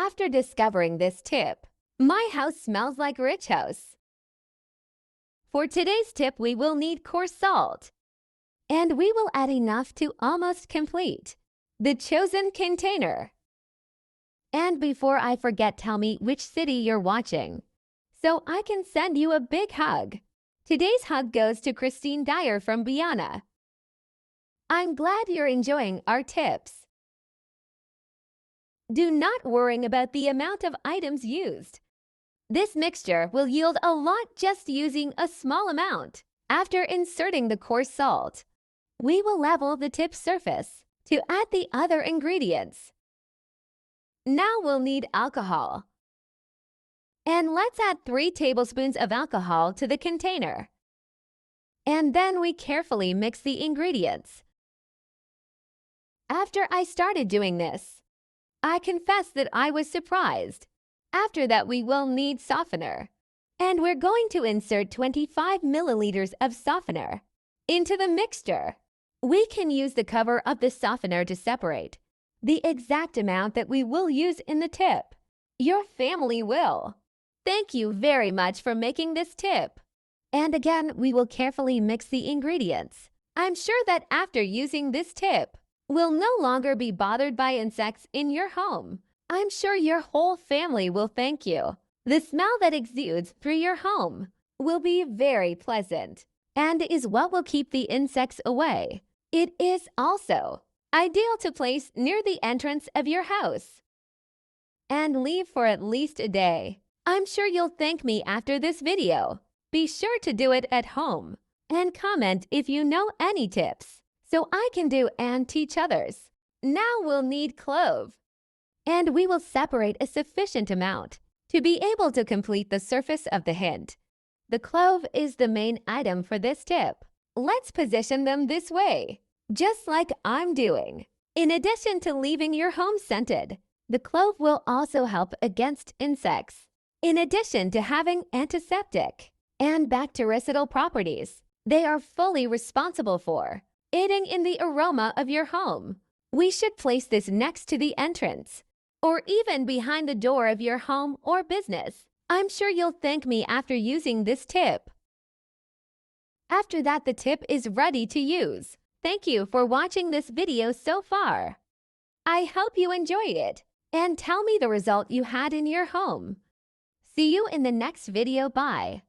After discovering this tip, my house smells like rich house. For today's tip, we will need coarse salt, and we will add enough to almost complete the chosen container. And before I forget, tell me which city you're watching, so I can send you a big hug. Today's hug goes to Christine Dyer from Guyana. I'm glad you're enjoying our tips. Do not worry about the amount of items used. This mixture will yield a lot just using a small amount. After inserting the coarse salt, we will level the tip surface to add the other ingredients. Now we'll need alcohol. And let's add 3 tablespoons of alcohol to the container. And then we carefully mix the ingredients. After I started doing this, I confess that I was surprised. After that, we will need softener. And we're going to insert 25 milliliters of softener into the mixture. We can use the cover of the softener to separate the exact amount that we will use in the tip. Your family will. Thank you very much for making this tip. And again, we will carefully mix the ingredients. I'm sure that after using this tip, we'll no longer be bothered by insects in your home. I'm sure your whole family will thank you. The smell that exudes through your home will be very pleasant and is what will keep the insects away. It is also ideal to place near the entrance of your house and leave for at least a day. I'm sure you'll thank me after this video. Be sure to do it at home and comment if you know any tips so I can do and teach others. Now we'll need clove, and we will separate a sufficient amount to be able to complete the surface of the hint. The clove is the main item for this tip. Let's position them this way, just like I'm doing. In addition to leaving your home scented, the clove will also help against insects. In addition to having antiseptic and bactericidal properties, they are fully responsible for aiding in the aroma of your home. We should place this next to the entrance or even behind the door of your home or business. I'm sure you'll thank me after using this tip. After that, the tip is ready to use. Thank you for watching this video so far. I hope you enjoyed it and tell me the result you had in your home. See you in the next video. Bye.